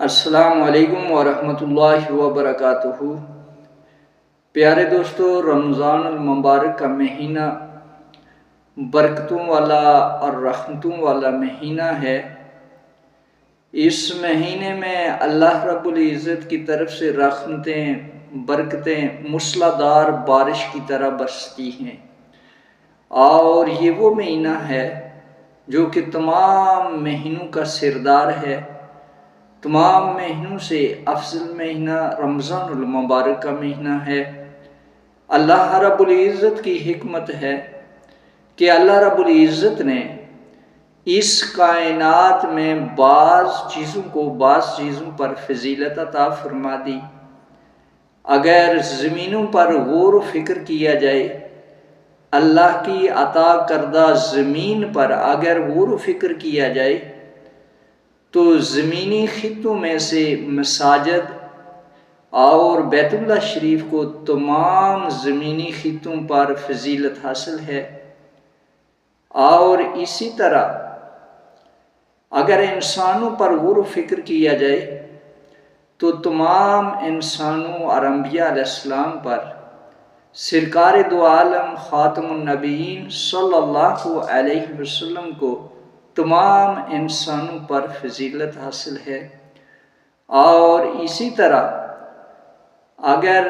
السلام علیکم ورحمۃ اللہ وبرکاتہ۔ پیارے دوستو، رمضان المبارک کا مہینہ برکتوں والا اور رحمتوں والا مہینہ ہے۔ اس مہینے میں اللہ رب العزت کی طرف سے رحمتیں، برکتیں موسلا دھار بارش کی طرح برستی ہیں، اور یہ وہ مہینہ ہے جو کہ تمام مہینوں کا سردار ہے۔ تمام مہینوں سے افضل مہینہ رمضان المبارک کا مہینہ ہے۔ اللہ رب العزت کی حکمت ہے کہ اللہ رب العزت نے اس کائنات میں بعض چیزوں پر فضیلت عطا فرما دی۔ اگر زمینوں پر غور و فکر کیا جائے، اللہ کی عطا کردہ زمین پر اگر غور و فکر کیا جائے تو زمینی خطوں میں سے مساجد اور بیت اللہ شریف کو تمام زمینی خطوں پر فضیلت حاصل ہے۔ اور اسی طرح اگر انسانوں پر غور و فکر کیا جائے تو تمام انسانوں اور انبیاء علیہ السلام پر سرکار دو عالم خاتم النبیین صلی اللہ علیہ وسلم کو تمام انسانوں پر فضیلت حاصل ہے۔ اور اسی طرح اگر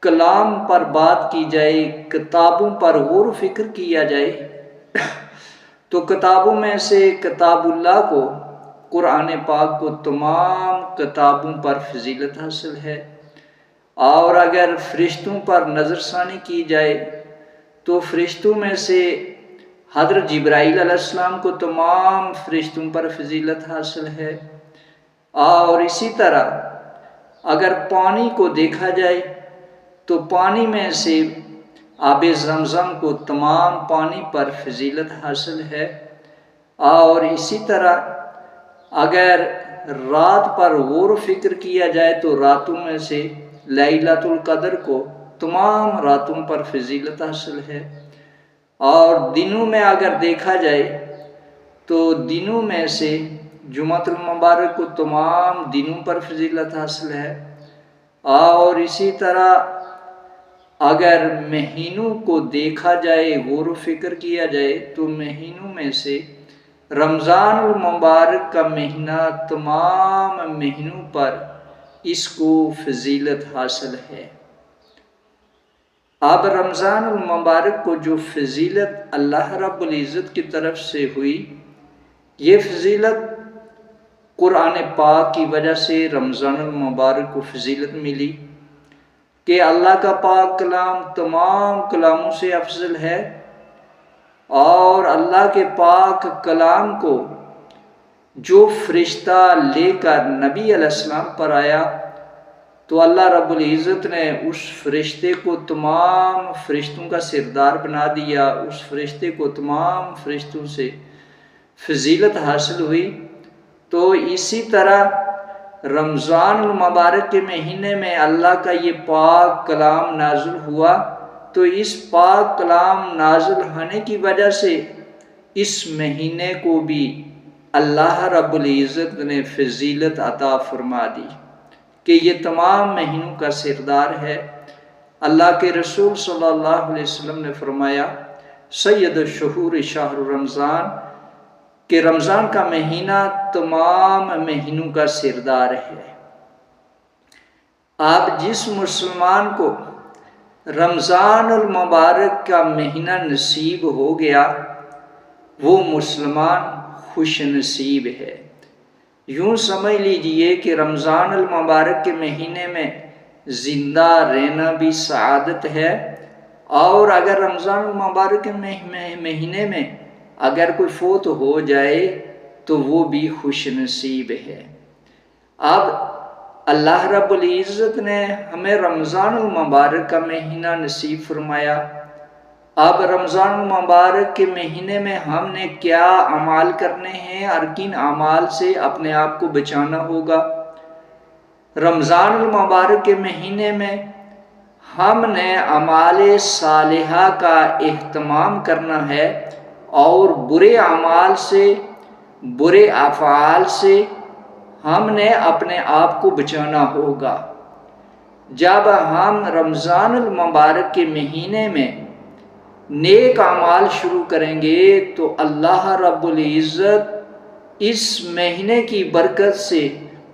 کلام پر بات کی جائے، کتابوں پر غور و فکر کیا جائے تو کتابوں میں سے کتاب اللہ کو، قرآن پاک کو تمام کتابوں پر فضیلت حاصل ہے۔ اور اگر فرشتوں پر نظر ثانی کی جائے تو فرشتوں میں سے حضرت جبرائیل علیہ السلام کو تمام فرشتوں پر فضیلت حاصل ہے۔ اور اسی طرح اگر پانی کو دیکھا جائے تو پانی میں سے آب زمزم کو تمام پانی پر فضیلت حاصل ہے۔ اور اسی طرح اگر رات پر غور و فکر کیا جائے تو راتوں میں سے لیلۃ القدر کو تمام راتوں پر فضیلت حاصل ہے۔ اور دنوں میں اگر دیکھا جائے تو دنوں میں سے جمعۃ المبارک کو تمام دنوں پر فضیلت حاصل ہے۔ اور اسی طرح اگر مہینوں کو دیکھا جائے، غور و فکر کیا جائے تو مہینوں میں سے رمضان المبارک کا مہینہ تمام مہینوں پر اس کو فضیلت حاصل ہے۔ اب رمضان المبارک کو جو فضیلت اللہ رب العزت کی طرف سے ہوئی، یہ فضیلت قرآن پاک کی وجہ سے رمضان المبارک کو فضیلت ملی کہ اللہ کا پاک کلام تمام کلاموں سے افضل ہے، اور اللہ کے پاک کلام کو جو فرشتہ لے کر نبی علیہ السلام پر آیا تو اللہ رب العزت نے اس فرشتے کو تمام فرشتوں کا سردار بنا دیا، اس فرشتے کو تمام فرشتوں سے فضیلت حاصل ہوئی۔ تو اسی طرح رمضان المبارک کے مہینے میں اللہ کا یہ پاک کلام نازل ہوا، تو اس پاک کلام نازل ہونے کی وجہ سے اس مہینے کو بھی اللہ رب العزت نے فضیلت عطا فرما دی کہ یہ تمام مہینوں کا سردار ہے۔ اللہ کے رسول صلی اللہ علیہ وسلم نے فرمایا، سید الشہور شہر رمضان، کہ رمضان کا مہینہ تمام مہینوں کا سردار ہے۔ آپ جس مسلمان کو رمضان المبارک کا مہینہ نصیب ہو گیا وہ مسلمان خوش نصیب ہے۔ یوں سمجھ لیجئے کہ رمضان المبارک کے مہینے میں زندہ رہنا بھی سعادت ہے، اور اگر رمضان المبارک کے مہینے میں اگر کوئی فوت ہو جائے تو وہ بھی خوش نصیب ہے۔ اب اللہ رب العزت نے ہمیں رمضان المبارک کا مہینہ نصیب فرمایا۔ اب رمضان المبارک کے مہینے میں ہم نے کیا اعمال کرنے ہیں اور کن اعمال سے اپنے آپ کو بچانا ہوگا؟ رمضان المبارک کے مہینے میں ہم نے اعمال صالحہ کا اہتمام کرنا ہے، اور برے اعمال سے، برے افعال سے ہم نے اپنے آپ کو بچانا ہوگا۔ جب ہم رمضان المبارک کے مہینے میں نیک اعمال شروع کریں گے تو اللہ رب العزت اس مہینے کی برکت سے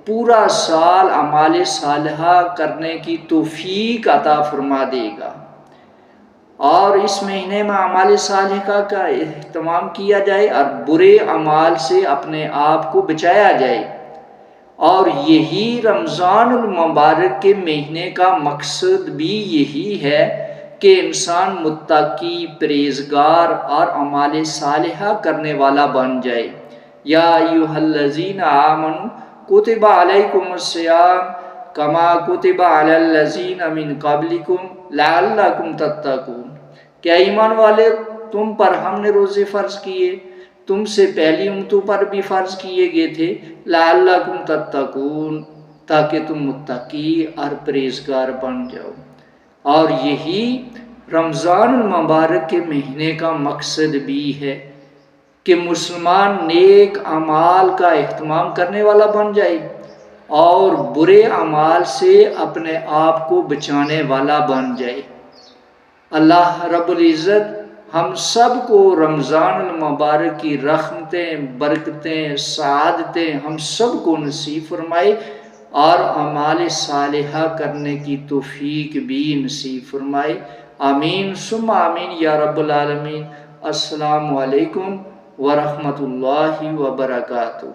پورا سال اعمال صالحہ کرنے کی توفیق عطا فرما دے گا، اور اس مہینے میں اعمال صالحہ کا اہتمام کیا جائے اور برے اعمال سے اپنے آپ کو بچایا جائے۔ اور یہی رمضان المبارک کے مہینے کا مقصد بھی یہی ہے کہ انسان متقی، پرہیزگار اور اعمال صالحہ کرنے والا بن جائے۔ یا ایھا الذین آمنوا کتب علیکم الصیام کما کتب علی الذین من قبلکم لعلکم تتقون۔ کیا ایمان والے، تم پر ہم نے روزے فرض کیے، تم سے پہلی امتوں پر بھی فرض کیے گئے تھے، لعلکم تتقون، تاکہ تم متقی اور پرہیزگار بن جاؤ۔ اور یہی رمضان المبارک کے مہینے کا مقصد بھی ہے کہ مسلمان نیک اعمال کا اہتمام کرنے والا بن جائے اور برے اعمال سے اپنے آپ کو بچانے والا بن جائے۔ اللہ رب العزت ہم سب کو رمضان المبارک کی رحمتیں، برکتیں، سعادتیں ہم سب کو نصیب فرمائے اور اعمال صالحہ کرنے کی توفیق بھی نصیب فرمائے۔ آمین ثم آمین یا رب العالمین۔ السلام علیکم ورحمۃ اللہ وبرکاتہ۔